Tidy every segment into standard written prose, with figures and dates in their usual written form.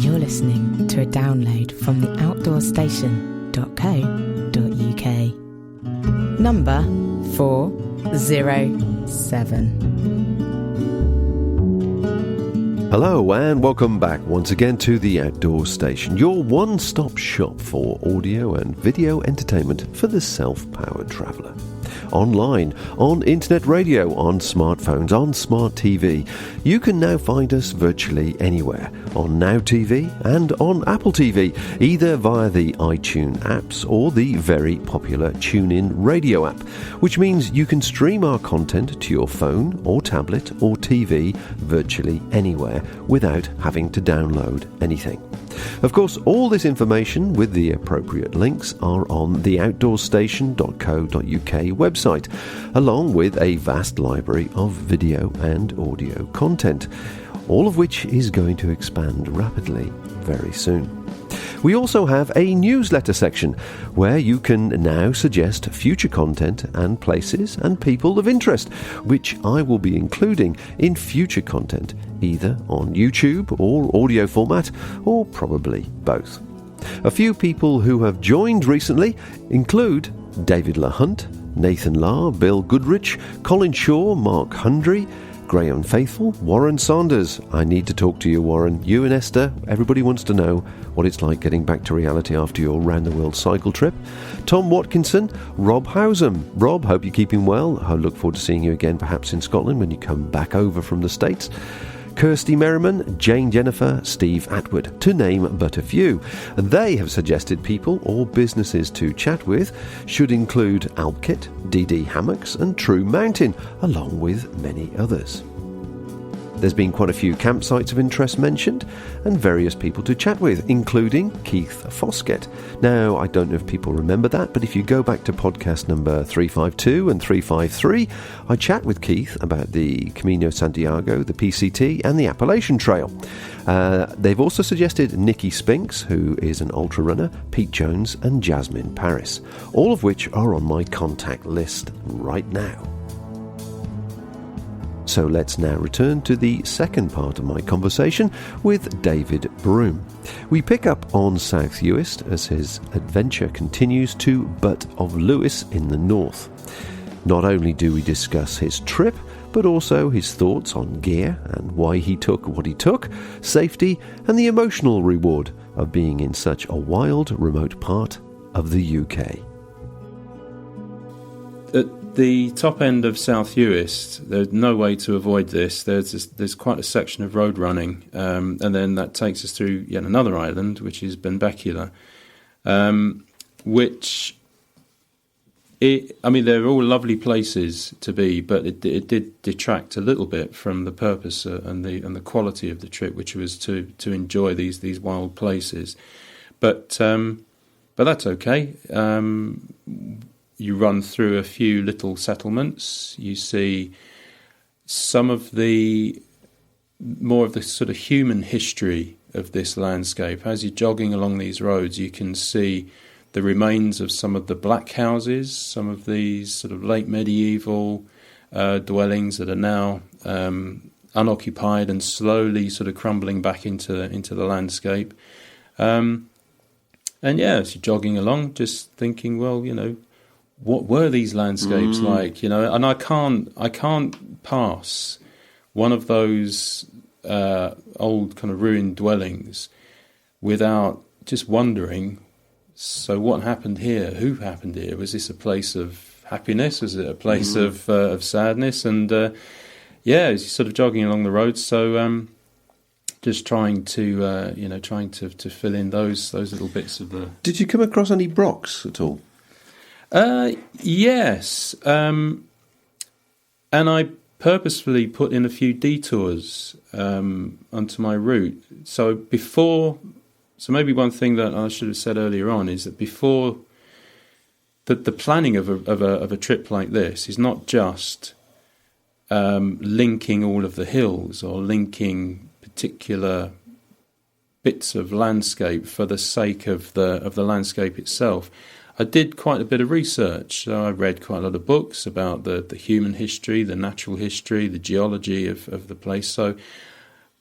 You're listening to a download from the outdoorstation.co.uk. Number 407. Hello and welcome back once again to the Outdoor Station, your one-stop shop for audio and video entertainment for the self-powered traveller. Online, on internet radio, on smartphones, on smart TV. You can now find us virtually anywhere, on Now TV and on Apple TV, either via the iTunes apps or the very popular TuneIn radio app, which means you can stream our content to your phone or tablet or TV virtually anywhere without having to download anything. Of course, all this information with the appropriate links are on the outdoorstation.co.uk website, along with a vast library of video and audio content, all of which is going to expand rapidly very soon. We also have a newsletter section where you can now suggest future content and places and people of interest, which I will be including in future content, either on YouTube or audio format, or probably both. A few people who have joined recently include David LaHunt, Nathan Lahr, Bill Goodrich, Colin Shaw, Mark Hundry, Graham Faithful, Warren Saunders. I need to talk to you, Warren. You and Esther, everybody wants to know what it's like getting back to reality after your round-the-world cycle trip. Tom Watkinson, Rob Howsam. Rob, hope you're keeping well. I look forward to seeing you again, perhaps in Scotland when you come back over from the States. Kirsty Merriman, Jane Jennifer, Steve Atwood, to name but a few. They have suggested people or businesses to chat with should include Alpkit, DD Hammocks and True Mountain, along with many others. There's been quite a few campsites of interest mentioned and various people to chat with, including Keith Foskett. Now, I don't know if people remember that, but if you go back to podcast number 352 and 353, I chat with Keith about the Camino Santiago, the PCT and the Appalachian Trail. They've also suggested Nikki Spinks, who is an ultra runner, Pete Jones and Jasmine Paris, all of which are on my contact list right now. So let's now return to the second part of my conversation with David Broom. We pick up on South Uist as his adventure continues to Butt of Lewis in the north. Not only do we discuss his trip, but also his thoughts on gear and why he took what he took, safety and the emotional reward of being in such a wild, remote part of the UK. At the top end of South Uist, there's no way to avoid this. There's quite a section of road running, and then that takes us through yet another island, which is Benbecula, they're all lovely places to be, but it did detract a little bit from the purpose and the quality of the trip, which was to enjoy these wild places. But that's okay. You run through a few little settlements. You see some of more of the sort of human history of this landscape. As you're jogging along these roads, you can see the remains of some of the black houses, some of these sort of late medieval dwellings that are now unoccupied and slowly sort of crumbling back into the landscape. And yeah, as you're jogging along, just thinking, well, what were these landscapes like? And I can't pass one of those old kind of ruined dwellings without just wondering, so what happened here? Who happened here? Was this a place of happiness? Was it a place of sadness? And as you're sort of jogging along the road, so just trying to fill in those little bits of the. Did you come across any brocks at all? Yes, and I purposefully put in a few detours onto my route. So maybe one thing that I should have said earlier on is that before the planning of a trip like this is not just linking all of the hills or linking particular bits of landscape for the sake of the landscape itself. I did quite a bit of research. So I read quite a lot of books about the human history, the natural history, the geology of the place. So,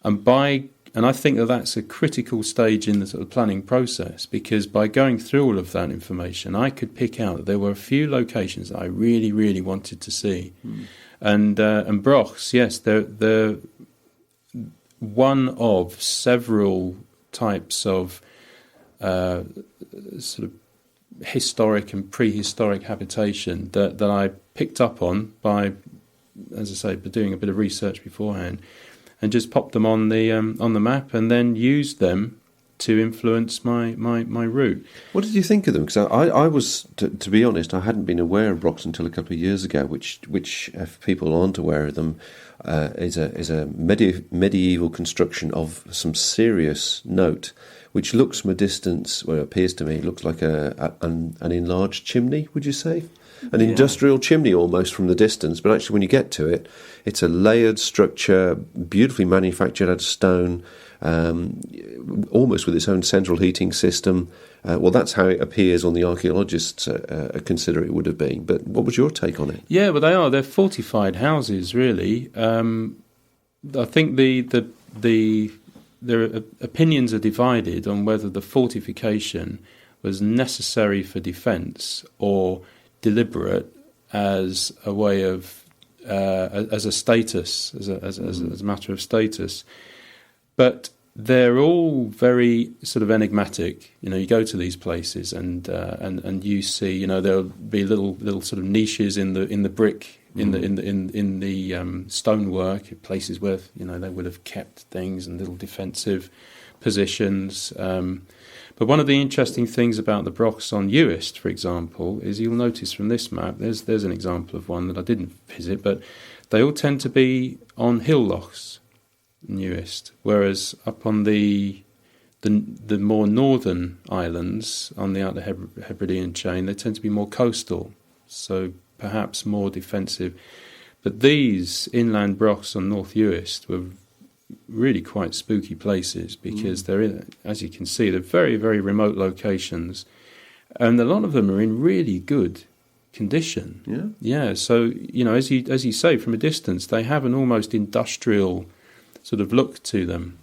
and by And I think that that's a critical stage in the sort of planning process, because by going through all of that information, I could pick out that there were a few locations that I really, really wanted to see. And Brochs, yes, they're one of several types of sort of historic and prehistoric habitation that I picked up on by, as I say, by doing a bit of research beforehand, and just popped them on the map, and then used them to influence my route. What did you think of them? Because I was, to be honest, I hadn't been aware of Brochs until a couple of years ago, which if people aren't aware of them, is a medieval construction of some serious note, which looks from a distance, well, it appears to me, it looks like an enlarged chimney, would you say? An industrial chimney almost from the distance, but actually when you get to it, it's a layered structure, beautifully manufactured out of stone, almost with its own central heating system. Well, that's how it appears on the archaeologists consider it would have been. But what was your take on it? Yeah, well, they're fortified houses, really. I think their opinions are divided on whether the fortification was necessary for defence or deliberate as a way of as a status, as a matter of status. But they're all very sort of enigmatic. You go to these places and you see, there'll be little sort of niches in the brick, in the stonework, places where they would have kept things, and little defensive positions. But one of the interesting things about the Brochs on Uist, for example, is you'll notice from this map, there's an example of one that I didn't visit, but they all tend to be on hill lochs in Uist, whereas up on the more northern islands on the Outer Hebridean chain, they tend to be more coastal, so perhaps more defensive. But these inland Brochs on North Uist were really quite spooky places, because they're in, as you can see, they're very, very remote locations, and a lot of them are in really good condition. Yeah. So as you say, from a distance, they have an almost industrial sort of look to them.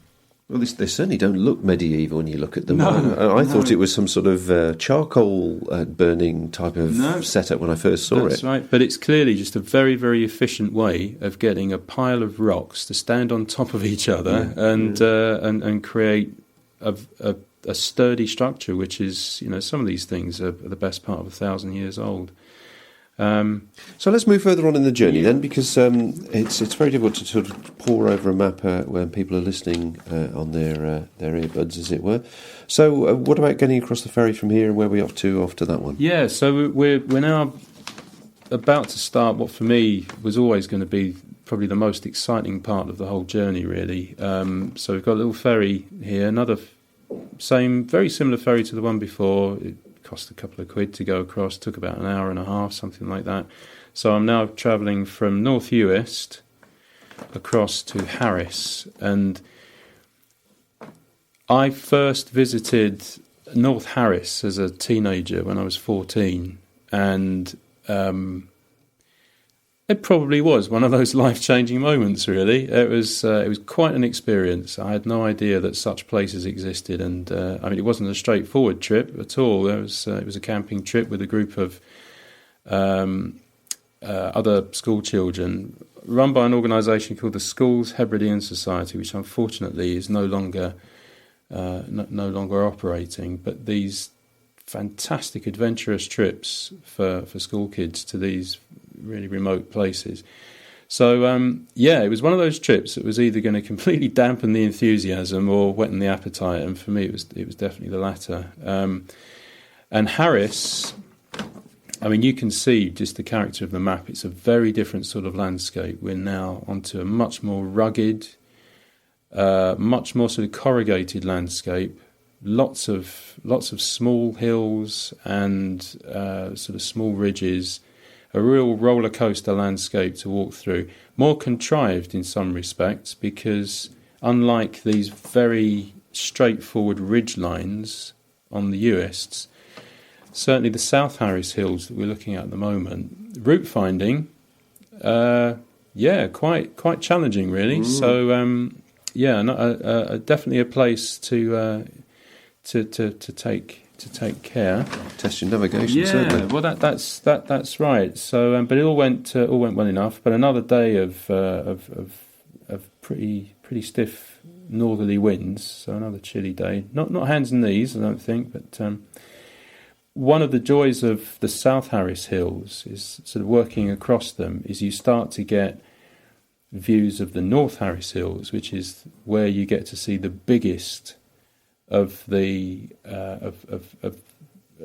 Well, they certainly don't look medieval when you look at them. No, I thought it was some sort of charcoal burning type of setup when I first saw it. That's right, but it's clearly just a very, very efficient way of getting a pile of rocks to stand on top of each other and create a sturdy structure, which is, some of these things are the best part of 1,000 years old. So let's move further on in the journey then, because it's very difficult to sort of pore over a map when people are listening on their earbuds, as it were. So what about getting across the ferry from here, and where are we off to after that one? Yeah, so we're now about to start what for me was always going to be probably the most exciting part of the whole journey, really. So we've got a little ferry here, very similar ferry to the one before. It cost a couple of quid to go across, took about an hour and a half, something like that. So I'm now travelling from North Uist across to Harris, and I first visited North Harris as a teenager when I was 14, and it probably was one of those life-changing moments, really. It was quite an experience. I had no idea that such places existed, and it wasn't a straightforward trip at all. It was a camping trip with a group of other school children, run by an organisation called the Schools Hebridean Society, which unfortunately is no longer operating. But these fantastic adventurous trips for school kids to these really remote places. So it was one of those trips that was either going to completely dampen the enthusiasm or whetten the appetite, and for me it was definitely the latter. And Harris, you can see just the character of the map. It's a very different sort of landscape. We're now onto a much more rugged, much more sort of corrugated landscape. Lots of small hills and sort of small ridges. A real roller coaster landscape to walk through. More contrived in some respects, because unlike these very straightforward ridge lines on the Uists, certainly the South Harris Hills that we're looking at the moment, route finding, quite challenging really. So definitely a place to take care. Test your navigation, Yeah, certainly. well, that's right. So, but it all went well enough. But another day of pretty stiff northerly winds. So another chilly day. Not hands and knees, I don't think. But one of the joys of the South Harris Hills is sort of working across them. Is you start to get views of the North Harris Hills, which is where you get to see the biggest of the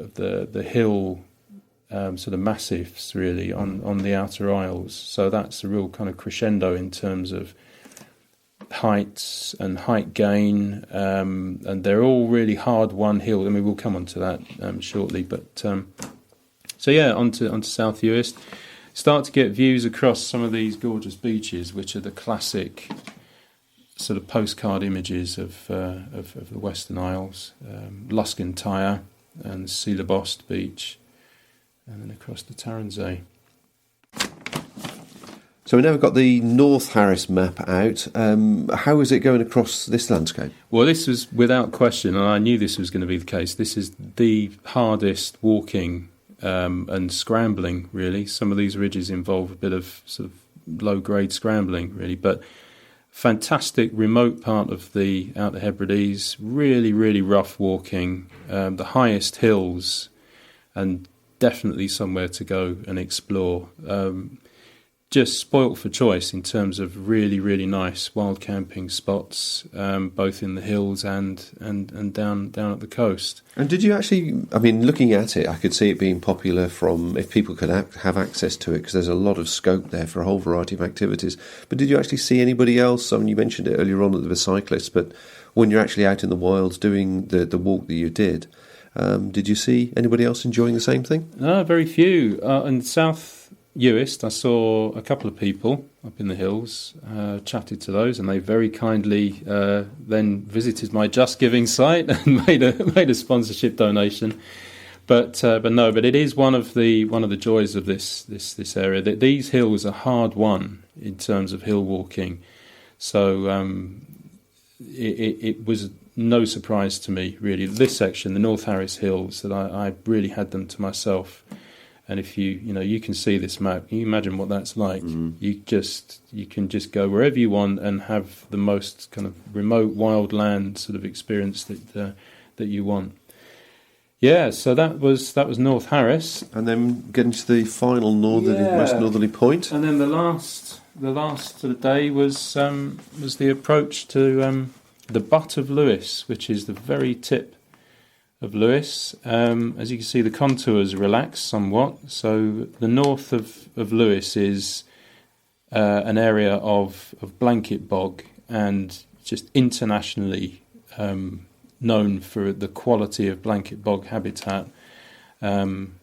the hill sort of massifs, really, on the outer isles. So that's a real kind of crescendo in terms of heights and height gain, and they're all really hard-won hills. I mean, we'll come on to that shortly. But so yeah, onto South Uist. Start to get views across some of these gorgeous beaches, which are the classic sort of postcard images of the Western Isles, Luskin Tyre and Seelabost Beach, and then across the Taronsay. So we've now got the North Harris map out. How is it going across this landscape? Well, this was without question, and I knew this was going to be the case. This is the hardest walking and scrambling, really. Some of these ridges involve a bit of sort of low-grade scrambling, really, but fantastic remote part of the Outer Hebrides, really, really rough walking, the highest hills, and definitely somewhere to go and explore. Just spoilt for choice in terms of really, really nice wild camping spots, both in the hills and down at the coast. And did you actually, I mean, looking at it, I could see it being popular from if people could have access to it, because there's a lot of scope there for a whole variety of activities. But did you actually see anybody else? I mean, you mentioned it earlier on that there were cyclists, but when you're actually out in the wilds doing the walk that you did you see anybody else enjoying the same thing? No, very few. In South Uist, I saw a couple of people up in the hills, chatted to those, and they very kindly then visited my Just Giving site and made a sponsorship donation. But it is one of the joys of this area. That these hills are hard won in terms of hill walking, so it was no surprise to me, really. This section, the North Harris Hills, that I really had them to myself. And if you can see this map, can you imagine what that's like? Mm. You can just go wherever you want and have the most kind of remote wild land sort of experience that you want. Yeah, so that was North Harris, and then getting to the final most northerly point. And then the last sort of day was the approach to the butt of Lewis, which is the very tip of Lewis. As you can see, the contours relax somewhat. So the north of Lewis is an area of blanket bog, and just internationally known for the quality of blanket bog habitat. And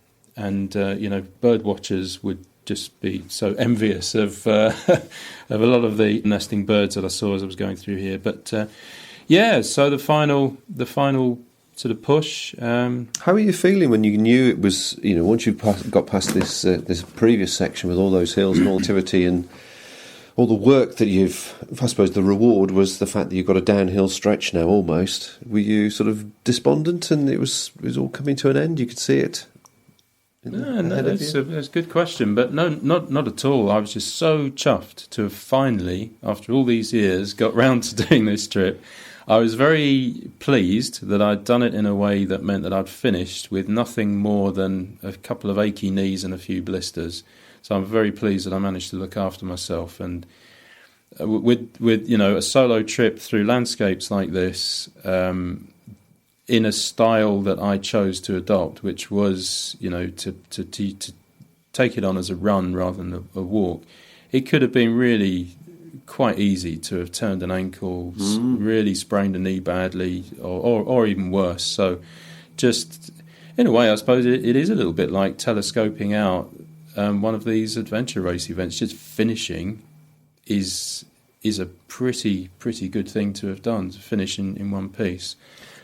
bird watchers would just be so envious of a lot of the nesting birds that I saw as I was going through here. But so the final sort of push. How are you feeling when you knew it was, once you got past this previous section with all those hills and all activity and all the work that I suppose the reward was the fact that you've got a downhill stretch now almost. Were you sort of despondent and it was all coming to an end? You could see it? That's a good question, but no, not at all. I was just so chuffed to have finally, after all these years, got round to doing this trip. I was very pleased that I'd done it in a way that meant that I'd finished with nothing more than a couple of achy knees and a few blisters. So I'm very pleased that I managed to look after myself. And with a solo trip through landscapes like this, in a style that I chose to adopt, which was to take it on as a run rather than a walk, it could have been really quite easy to have turned an ankle, really sprained a knee badly, or even worse. So just, in a way, I suppose it is a little bit like telescoping out one of these adventure race events. Just finishing is a pretty good thing to have done, to finish in one piece.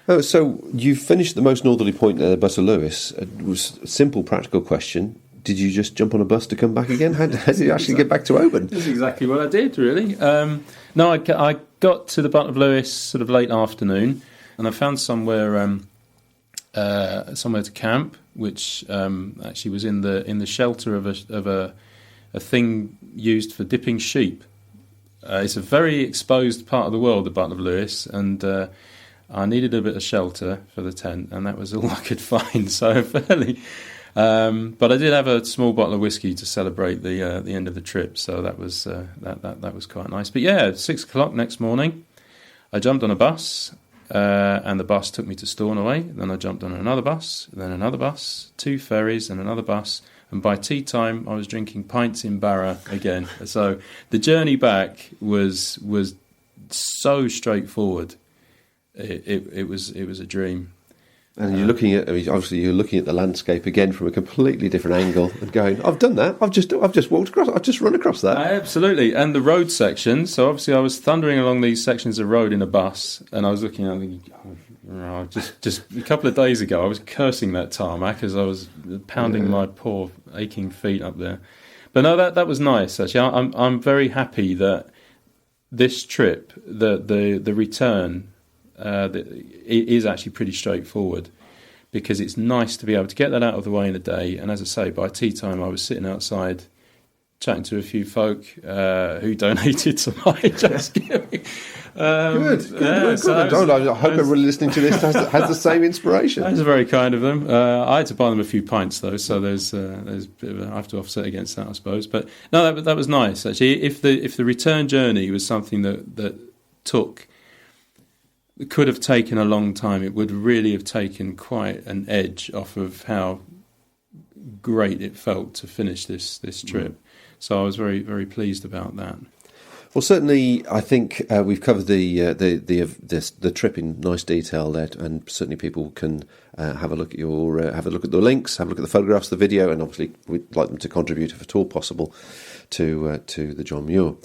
Oh, so you finished the most northerly point there, the Butt of Lewis. It was a simple, practical question. did you just jump on a bus to come back again? How did you actually get back to Oban? That's exactly what I did, really. No, I got to the Button of Lewis sort of late afternoon, and I found somewhere to camp, which actually was in the shelter of a thing used for dipping sheep. It's a very exposed part of the world, the Button of Lewis, and I needed a bit of shelter for the tent, and that was all I could find. So fairly, but I did have a small bottle of whiskey to celebrate the end of the trip. So that was that was quite nice. But yeah, 6 o'clock next morning, I jumped on a bus, and the bus took me to Stornoway. Then I jumped on another bus, then another bus, 2 ferries, and another bus. And by tea time, I was drinking pints in Barra again. So the journey back was so straightforward. It was a dream. And you're looking at, obviously, you're looking at the landscape again from a completely different angle and going, "I've done that. I've just walked across. I've just run across that." Absolutely, and the road section. So obviously, I was thundering along these sections of road in a bus, and I was looking and thinking, just a couple of days ago, I was cursing that tarmac as I was pounding my poor aching feet up there. But no, that was nice. Actually, I'm very happy that this trip, the return. It is actually pretty straightforward, because it's nice to be able to get that out of the way in a day. And as I say, by tea time I was sitting outside chatting to a few folk who donated to my just giving. Good. So I hope everyone listening to this has the same inspiration. That was very kind of them. I had to buy them a few pints though, so there's a bit of I have to offset against that, I suppose. But no, that was nice actually. If the return journey was something that could have taken a long time, it would really have taken quite an edge off of how great it felt to finish this trip. So I was very, very pleased about that. Well, certainly, I think we've covered the trip in nice detail there, and certainly people can have a look at the links, have a look at the photographs, the video, and obviously we'd like them to contribute if at all possible to the John Muir.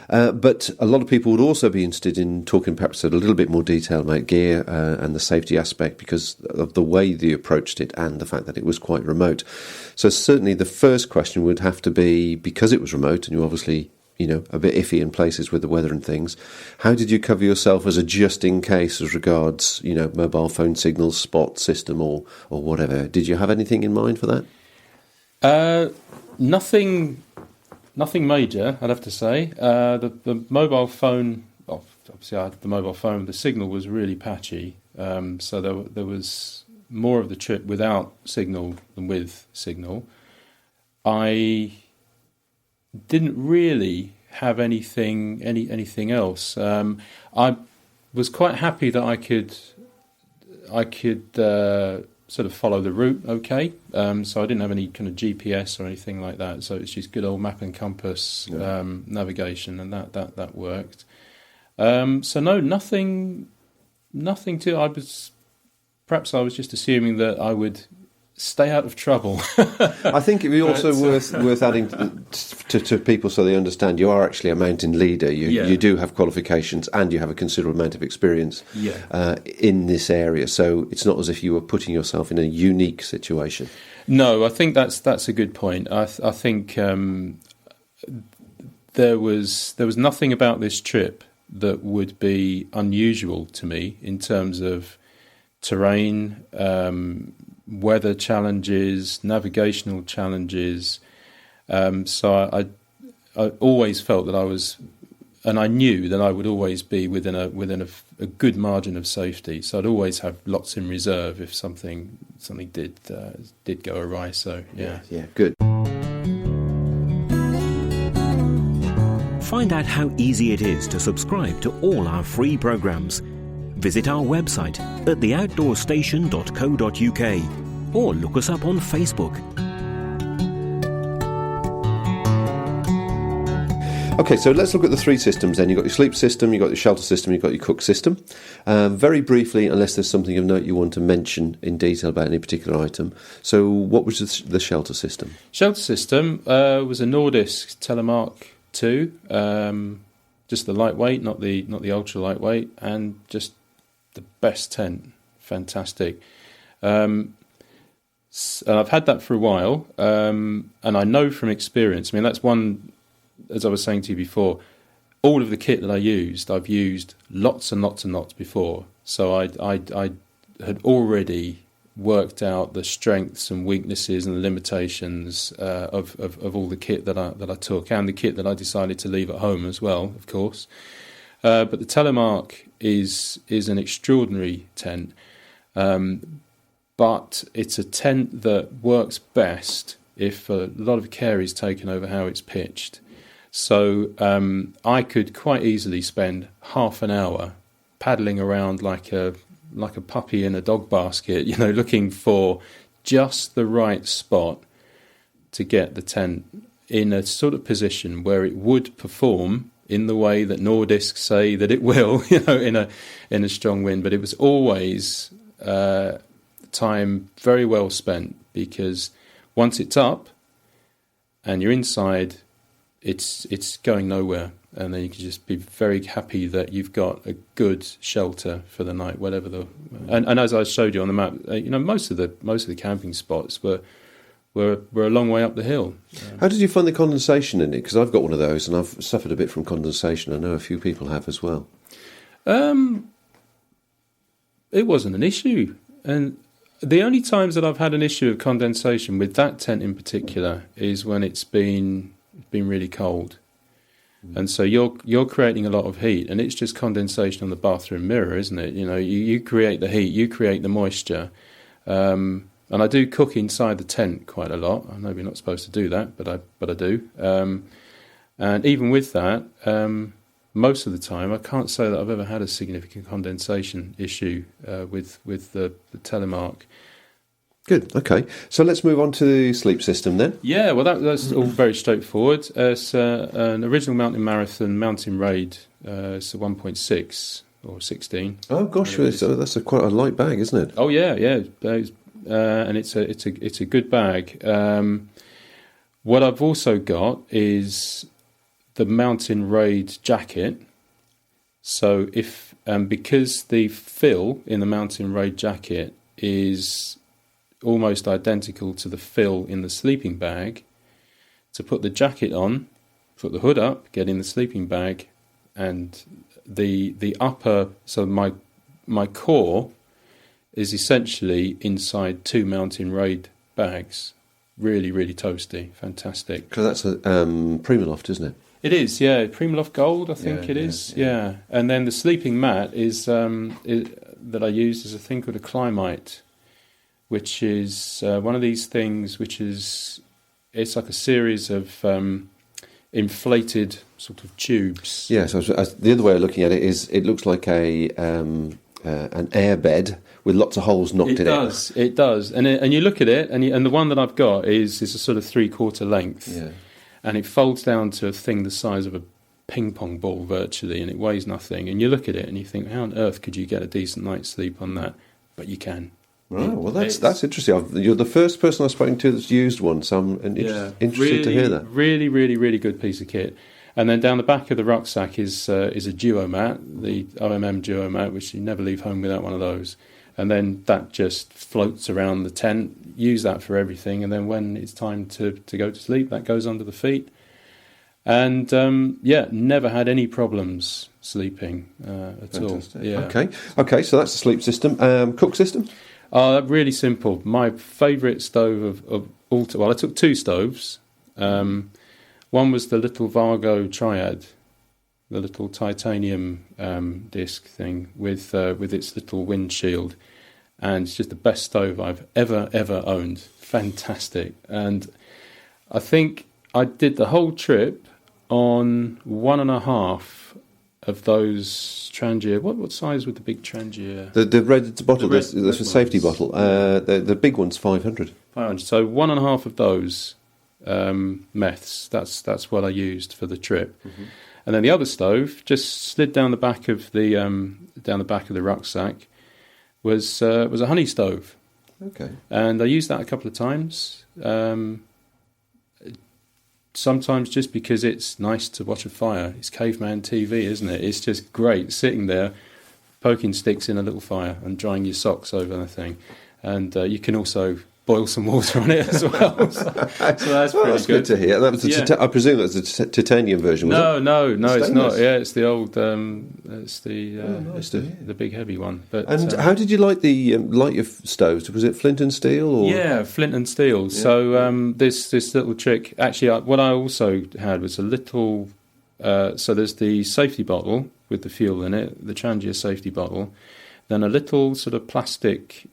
But a lot of people would also be interested in talking perhaps in a little bit more detail about gear and the safety aspect, because of the way they approached it and the fact that it was quite remote. So certainly the first question would have to be, because it was remote and you obviously a bit iffy in places with the weather and things, how did you cover yourself as a just in case as regards mobile phone signals, spot system or whatever? Did you have anything in mind for that? Nothing major, I'd have to say. The mobile phone, obviously I had the mobile phone, the signal was really patchy, so there was more of the trip without signal than with signal. I didn't really have anything else. I was quite happy that I could sort of follow the route okay. So I didn't have any kind of GPS or anything like that. So it's just good old map and compass navigation, and that worked. So no, nothing to. I was just assuming that I would stay out of trouble. I think it'd be also worth adding to people so they understand you are actually a mountain leader. You do have qualifications and you have a considerable amount of experience in this area. So it's not as if you were putting yourself in a unique situation. No, I think that's a good point. I think there was nothing about this trip that would be unusual to me in terms of terrain, weather challenges, navigational challenges. So I always felt that I was, and I knew that I would always be within a good margin of safety. So I'd always have lots in reserve if something did go awry. So yeah, good. Find out how easy it is to subscribe to all our free programmes. Visit our website at theoutdoorstation.co.uk or look us up on Facebook. Okay, so let's look at the three systems then. You've got your sleep system, you've got your shelter system, you've got your cook system. Very briefly, unless there's something of note you want to mention in detail about any particular item. So what was the shelter system? Shelter system was a Nordisk Telemark 2, just the lightweight, not the ultra lightweight, and just the best tent. Fantastic. And I've had that for a while, and I know from experience. I mean, that's one, as I was saying to you before, all of the kit that I've used lots and lots and lots before. So I had already worked out the strengths and weaknesses and the limitations of all the kit that I took, and the kit that I decided to leave at home as well, of course. But the Telemark is an extraordinary tent, but it's a tent that works best if a lot of care is taken over how it's pitched. So I could quite easily spend half an hour paddling around like a puppy in a dog basket, looking for just the right spot to get the tent in a sort of position where it would perform in the way that Nordisk say that it will, in a strong wind. But it was always time very well spent, because once it's up and you're inside, it's going nowhere. And then you can just be very happy that you've got a good shelter for the night, whatever the. And as I showed you on the map, most of the camping spots were a long way up the hill. How did you find the condensation in it? Because I've got one of those, and I've suffered a bit from condensation. I know a few people have as well. It wasn't an issue, and the only times that I've had an issue of condensation with that tent in particular is when it's been really cold. And so you're creating a lot of heat, and it's just condensation on the bathroom mirror, isn't it? You create the heat, you create the moisture. And I do cook inside the tent quite a lot. I know we're not supposed to do that, but I do. And even with that, most of the time, I can't say that I've ever had a significant condensation issue with the Telemark. Good, okay. So let's move on to the sleep system then. Yeah, well, that's all very straightforward. It's an original mountain marathon mountain raid. It's a 1.6 or 16. Oh gosh, that's quite a light bag, isn't it? Oh yeah. And it's a good bag. What I've also got is the mountain raid jacket. So because the fill in the mountain raid jacket is almost identical to the fill in the sleeping bag, to put the jacket on, put the hood up, get in the sleeping bag, and the upper, so my core is essentially inside two mountain raid bags. Really, really toasty, fantastic. Because that's a Primaloft, isn't it? It is, yeah. Primaloft Gold, I think it is. Yeah. And then the sleeping mat that I use is a thing called a Climite, which is one of these things it's like a series of inflated sort of tubes. Yeah, so the other way of looking at it is it looks like an air bed with lots of holes knocked in it. It does. And you look at it, and the one that I've got is a sort of 3/4 length. Yeah. And it folds down to a thing the size of a ping pong ball virtually, and it weighs nothing. And you look at it and you think, how on earth could you get a decent night's sleep on that? But you can. Right, well, that's interesting. You're the first person I've spoken to that's used one, so I'm interested to hear that. Really, really, really good piece of kit. And then down the back of the rucksack is a duo mat, the OMM duo mat, which you never leave home without one of those. And then that just floats around the tent. Use that for everything. And then when it's time to go to sleep, that goes under the feet. And never had any problems sleeping at Fantastic. all. Yeah. Okay. So that's the sleep system. Cook system. Really simple. My favourite stove of all time. Well, I took two stoves. One was the little Vargo Triad, the little titanium disc thing with its little windshield, and it's just the best stove I've ever owned. Fantastic. And I think I did the whole trip on 1.5 of those Trangia. What size would the big Trangia? The red bottle. That's a safety bottle. The big one's 500. 500. So 1.5 of those meths. That's what I used for the trip. Mm-hmm. And then the other stove just slid down the back of the rucksack. Was a honey stove. Okay. And I used that a couple of times. Sometimes just because it's nice to watch a fire. It's caveman TV, isn't it? It's just great sitting there, poking sticks in a little fire and drying your socks over the thing. And you can also boil some water on it as well. So that's Well, pretty that's good to hear. That was I presume that's the titanium version, was it? No, it's Stainless? not. Yeah, it's the old. It's the nice it's to the, hear. the big heavy one. But And how did you light your stoves? Was it flint and steel? Or? yeah, flint and steel. So this little trick. Actually, what I also had was a little. So there's the safety bottle with the fuel in it, the Trangia safety bottle. Then a little sort of plastic.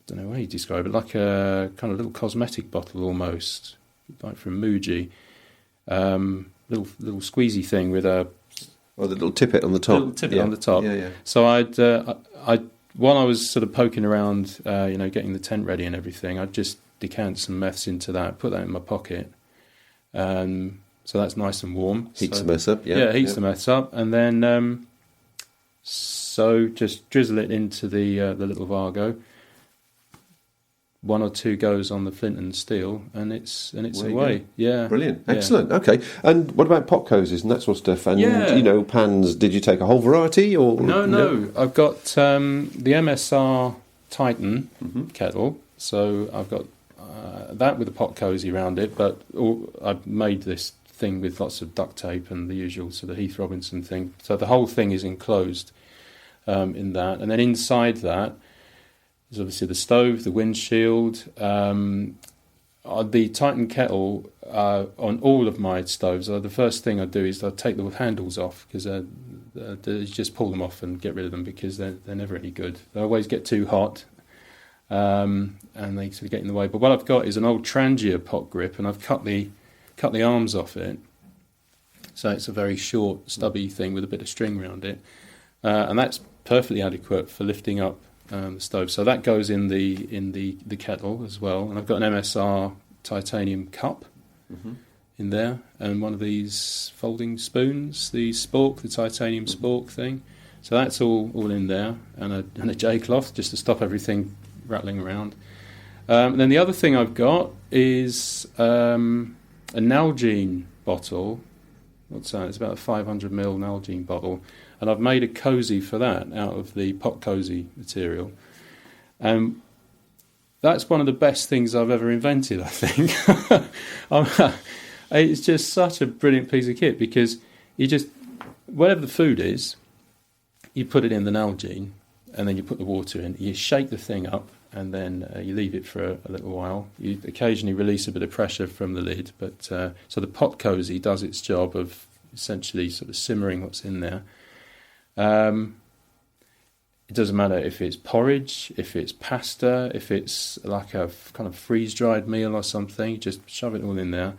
Don't know how you describe it, like a kind of little cosmetic bottle almost, like from Muji. Little squeezy thing with a the little tippet on the top. little tippet on the top. Yeah. So I while I was sort of poking around, getting the tent ready and everything, I'd just decant some meths into that, put that in my pocket. So that's nice and warm. Heats the mess up, yeah. Yeah, heats the mess up, and then so just drizzle it into the little Vargo. 1 or 2 goes on the flint and steel, and it's away. Yeah, Brilliant, Yeah. excellent. Okay, and what about pot cozies and that sort of stuff? And pans. Did you take a whole variety or No. I've got the MSR Titan kettle, so I've got that with a pot cozy around it. But I've made this thing with lots of duct tape and the usual sort of Heath Robinson thing. So the whole thing is enclosed in that, and then inside that. There's obviously the stove, the windshield. The Titan kettle on all of my stoves. The first thing I do is I take the handles off because you just pull them off and get rid of them because they're never any good. They always get too hot, and they sort of get in the way. But what I've got is an old Trangia pot grip, and I've cut the arms off it. So it's a very short, stubby thing with a bit of string around it, and that's perfectly adequate for lifting up. The stove, so that goes in the kettle as well, and I've got an MSR titanium cup in there, and one of these folding spoons, the titanium spork thing. So that's all in there, and a J cloth just to stop everything rattling around. And then the other thing I've got is a Nalgene bottle. What's that? It's about a 500ml Nalgene bottle. And I've made a cosy for that out of the pot cozy material. That's one of the best things I've ever invented, I think. It's just such a brilliant piece of kit because you just, whatever the food is, you put it in the Nalgene and then you put the water in. You shake the thing up and then you leave it for a little while. You occasionally release a bit of pressure from the lid. But so the pot cozy does its job of essentially sort of simmering what's in there. It doesn't matter if it's porridge, if it's pasta, if it's like a kind of freeze-dried meal or something, just shove it all in there.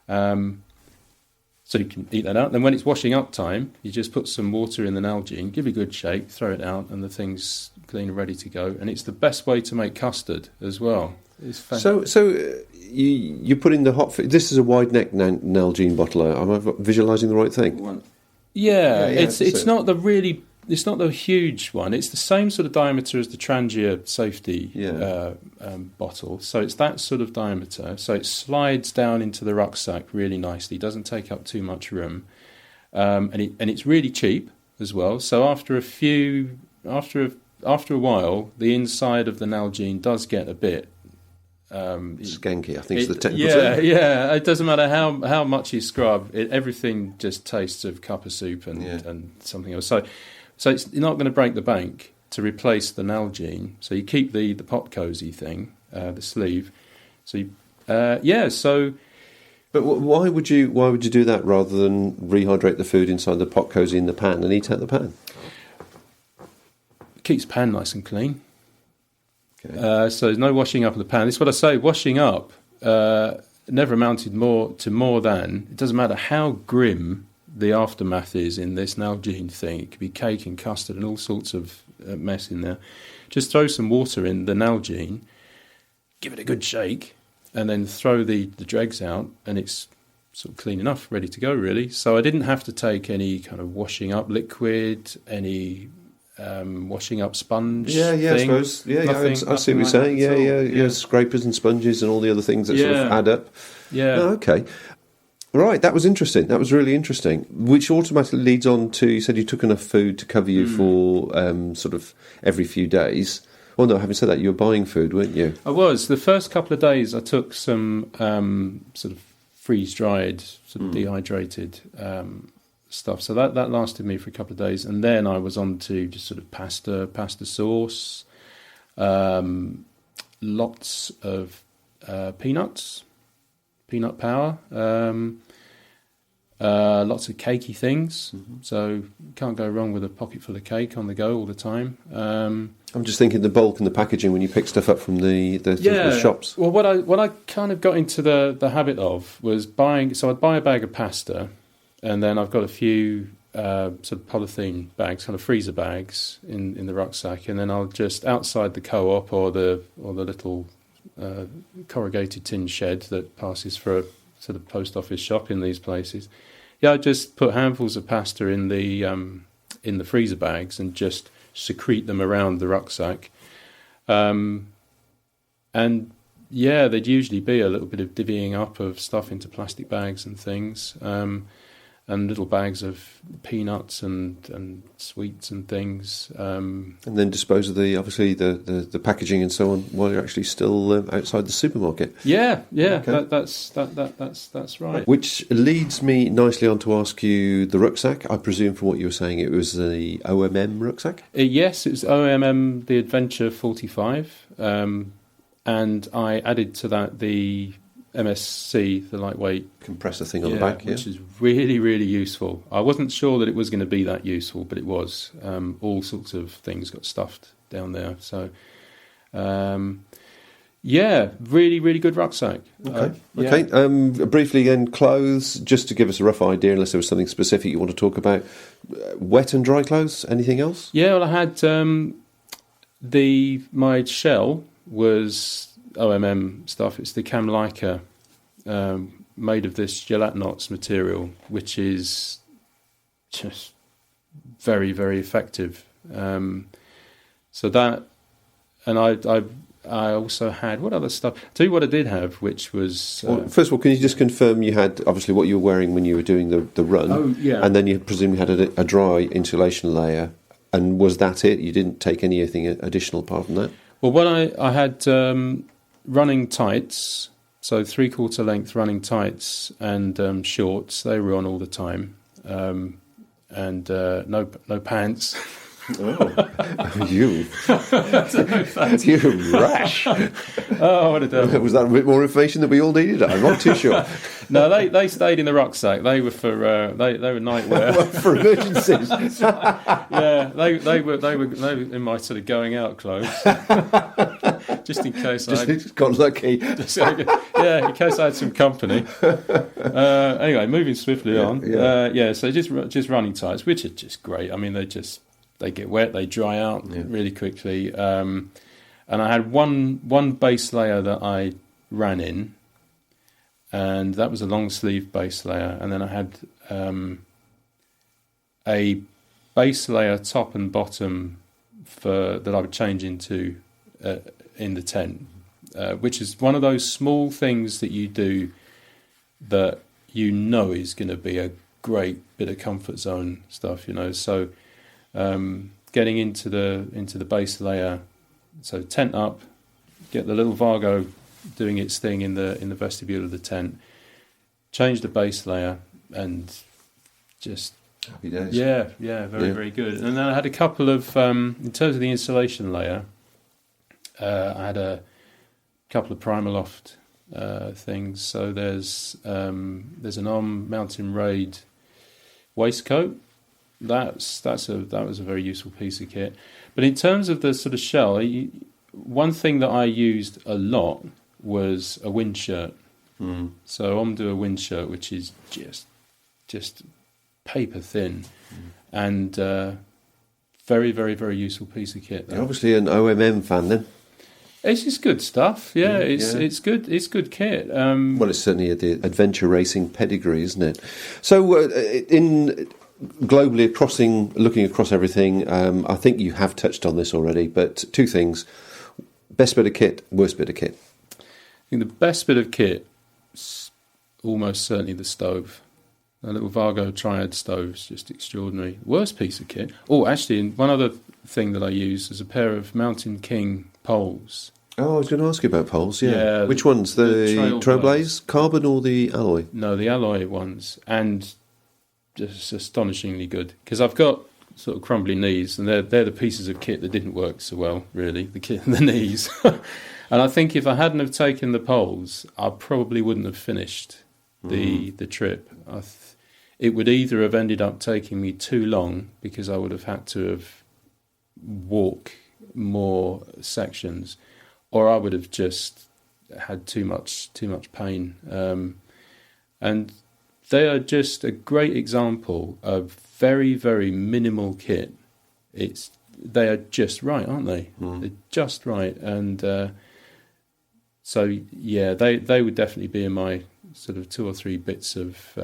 So you can eat that out. Then when it's washing up time, you just put some water in the Nalgene, give it a good shake, throw it out, and the thing's clean and ready to go. And it's the best way to make custard as well. It's So you put in the hot... This is a wide-neck Nalgene bottle. Am I visualising the right thing? Yeah, it's not the really... It's not the huge one. It's the same sort of diameter as the Trangia safety bottle. So it's that sort of diameter. So it slides down into the rucksack really nicely. Doesn't take up too much room, and it's really cheap as well. So after a while, the inside of the Nalgene does get a bit skanky, I think is the technical term. Yeah. It doesn't matter how much you scrub, everything just tastes of cup of soup and something else. So it's not going to break the bank to replace the Nalgene. So you keep the pot cozy thing, the sleeve. So so. But why would you do that rather than rehydrate the food inside the pot cozy in the pan and eat out the pan? It keeps the pan nice and clean. Okay. So there's no washing up of the pan. This is what I say. Washing up never amounted more than. It doesn't matter how grim the aftermath is in this Nalgene thing. It could be cake and custard and all sorts of mess in there. Just throw some water in the Nalgene, give it a good shake, and then throw the dregs out, and it's sort of clean enough, ready to go, really. So I didn't have to take any kind of washing up liquid, any washing up sponge thing. I suppose. I see what you're saying. Yeah, scrapers and sponges and all the other things that sort of add up. Yeah. Oh, okay. Right, that was interesting. That was really interesting. Which automatically leads on to, you said you took enough food to cover you for sort of every few days, Well, no, having said that, you were buying food, weren't you? I was. The first couple of days I took some sort of freeze-dried, sort of dehydrated stuff. So that lasted me for a couple of days. And then I was on to just sort of pasta sauce, lots of peanuts, peanut power, lots of cakey things. So can't go wrong with a pocket full of cake on the go all the time. I'm just thinking the bulk and the packaging when you pick stuff up from the shops. Well, what I kind of got into the habit of was buying. So I'd buy a bag of pasta, and then I've got a few sort of polythene bags, kind of freezer bags in the rucksack, and then I'll just outside the co-op or the little corrugated tin shed that passes for a sort of post office shop in these places. Yeah, I just put handfuls of pasta in the freezer bags and just secrete them around the rucksack. And yeah, there'd usually be a little bit of divvying up of stuff into plastic bags and things, and little bags of peanuts and sweets and things. And then dispose of the packaging and so on while you're actually still outside the supermarket. Yeah, Okay. that's right. Which leads me nicely on to ask you the rucksack. I presume from what you were saying it was the OMM rucksack? Yes, it was OMM, the Adventure 45, and I added to that the MSC, the lightweight Compressor thing on the back, which is really, really useful. I wasn't sure that it was going to be that useful, but it was. All sorts of things got stuffed down there. So, really, really good rucksack. Okay. Briefly then, clothes, just to give us a rough idea, unless there was something specific you want to talk about. Wet and dry clothes, anything else? Yeah, well, I had my shell was OMM stuff. It's the Camlica, made of this gelatinous material, which is just very, very effective. So that, and I also had, what other stuff? I'll tell you what I did have, which was... well, first of all, can you just confirm you had, obviously, what you were wearing when you were doing the run? Oh, yeah. And then you presumably had a dry insulation layer. And was that it? You didn't take anything additional apart from that? Well, what I had running tights, so 3/4 length running tights and shorts. They were on all the time, and no pants. Oh, you rash! Oh, what a devil! Was that a bit more information that we all needed? I'm not too sure. No, they stayed in the rucksack. They were for they were nightwear For emergencies. Yeah, they were in my sort of going out clothes, just in case Just got lucky. in case I had some company. Anyway, moving swiftly on. So just running tights, which are just great. I mean, they get wet, they dry out really quickly. And I had one base layer that I ran in, and that was a long sleeve base layer. And then I had a base layer top and bottom that I would change into in the tent, which is one of those small things that you do that you know is going to be a great bit of comfort zone stuff, So getting into the base layer, so tent up, get the little Vargo doing its thing in the vestibule of the tent, change the base layer, and just happy days. Very good. And then I had a couple of in terms of the insulation layer, I had a couple of Primaloft things. So there's an Arm Mountain Raid waistcoat. That was a very useful piece of kit. But in terms of the sort of shell, one thing that I used a lot was a wind shirt. So I'm doing a wind shirt, which is just paper thin, and very, very, very useful piece of kit. You're obviously an OMM fan then. It's just good stuff. It's good. It's good kit. Well, it's certainly the adventure racing pedigree, isn't it? So in globally looking across everything, I think you have touched on this already, but two things: best bit of kit, worst bit of kit. I think the best bit of kit is almost certainly the stove. A little Vargo Triad stove's just extraordinary. Worst piece of kit. Oh, actually, one other thing that I use is a pair of Mountain King poles. Oh, I was going to ask you about poles, yeah. Yeah, Which ones? The Trailblaze? Carbon or the alloy? No, the alloy ones. And just astonishingly good. Because I've got sort of crumbly knees, and they're the pieces of kit that didn't work so well, really, the knees. And I think if I hadn't have taken the poles, I probably wouldn't have finished the trip. It would either have ended up taking me too long, because I would have had to have walk more sections, or I would have just had too much pain. And they are just a great example of very, very minimal kit. They are just right, aren't they? They're just right. And so, yeah, they would definitely be in my sort of 2 or 3 bits of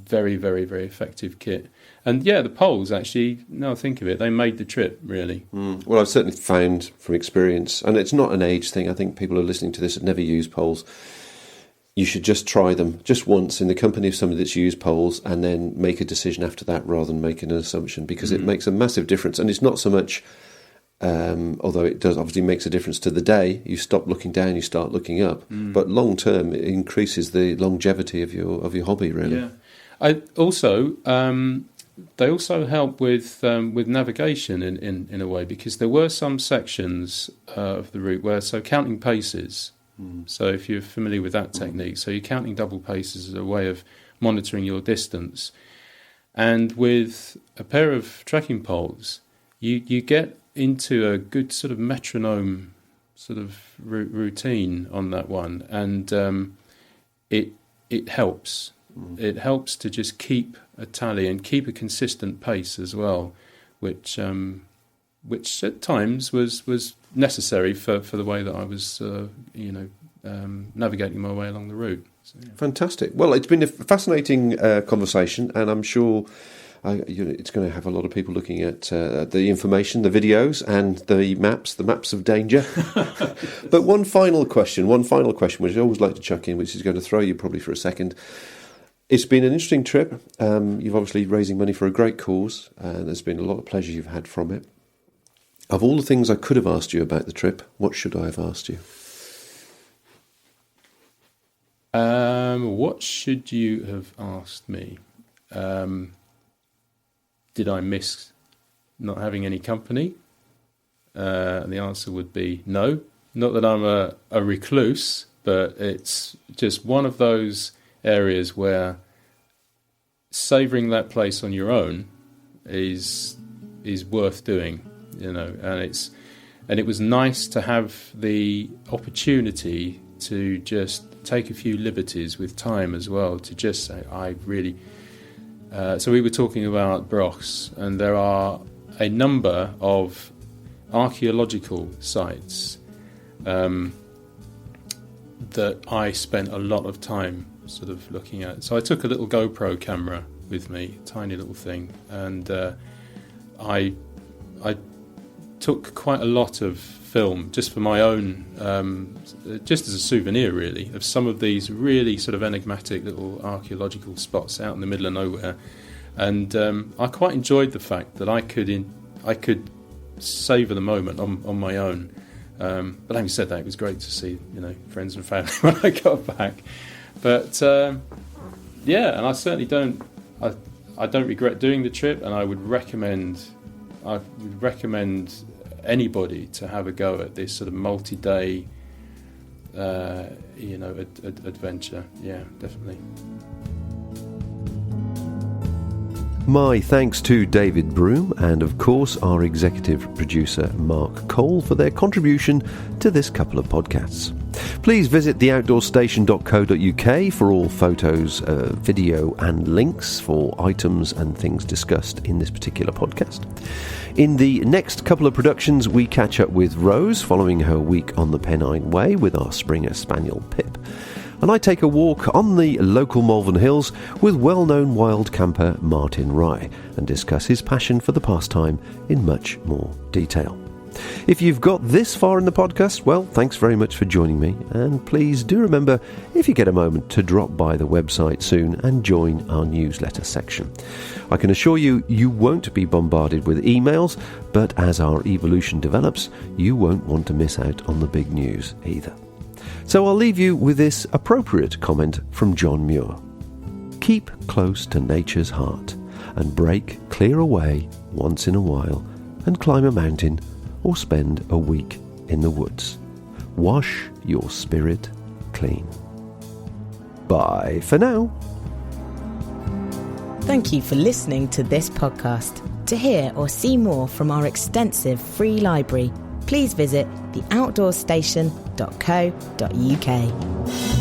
very, very, very effective kit. And yeah, the poles, actually, now I think of it, they made the trip, really. Well, I've certainly found from experience, and it's not an age thing, I think people who are listening to this have never used poles. You should just try them just once in the company of somebody that's used poles, and then make a decision after that rather than making an assumption, because it makes a massive difference. And it's not so much, although it does obviously makes a difference to the day, you stop looking down, you start looking up. But long term, it increases the longevity of your hobby, really. Yeah. They also help with navigation in a way, because there were some sections of the route where, so counting paces. So if you're familiar with that technique, so you're counting double paces as a way of monitoring your distance. And with a pair of trekking poles, you get into a good sort of metronome sort of routine on that one, and it helps. It helps to just keep a tally and keep a consistent pace as well, which at times was necessary for the way that I was, navigating my way along the route. So, yeah. Fantastic. Well, it's been a fascinating conversation, and I'm sure it's going to have a lot of people looking at the information, the videos, and the maps of danger. But one final question, which I always like to chuck in, which is going to throw you probably for a second. It's been an interesting trip. You've obviously raising money for a great cause, and there's been a lot of pleasure you've had from it. Of all the things I could have asked you about the trip, what should I have asked you? What should you have asked me? Did I miss not having any company? And the answer would be no. Not that I'm a recluse, but it's just one of those areas where savouring that place on your own is worth doing, and it was nice to have the opportunity to just take a few liberties with time as well, to just say, I really... so we were talking about Brochs, and there are a number of archaeological sites that I spent a lot of time sort of looking at. So I took a little GoPro camera with me, tiny little thing, and I took quite a lot of film just for my own, just as a souvenir really, of some of these really sort of enigmatic little archaeological spots out in the middle of nowhere. And I quite enjoyed the fact that I could savour the moment on my own. But having said that, it was great to see friends and family when I got back. But yeah, and I certainly don't regret doing the trip, and I would recommend anybody to have a go at this sort of multi-day adventure. Yeah, definitely. My thanks to David Broom and, of course, our executive producer Mark Cole for their contribution to this couple of podcasts. Please visit theoutdoorstation.co.uk for all photos, video and links for items and things discussed in this particular podcast. In the next couple of productions, we catch up with Rose following her week on the Pennine Way with our Springer Spaniel Pip. And I take a walk on the local Malvern Hills with well-known wild camper Martin Rye and discuss his passion for the pastime in much more detail. If you've got this far in the podcast, well, thanks very much for joining me. And please do remember, if you get a moment, to drop by the website soon and join our newsletter section. I can assure you, you won't be bombarded with emails, but as our evolution develops, you won't want to miss out on the big news either. So I'll leave you with this appropriate comment from John Muir. Keep close to nature's heart and break clear away once in a while and climb a mountain or spend a week in the woods. Wash your spirit clean. Bye for now. Thank you for listening to this podcast. To hear or see more from our extensive free library, please visit theoutdoorstation.co.uk.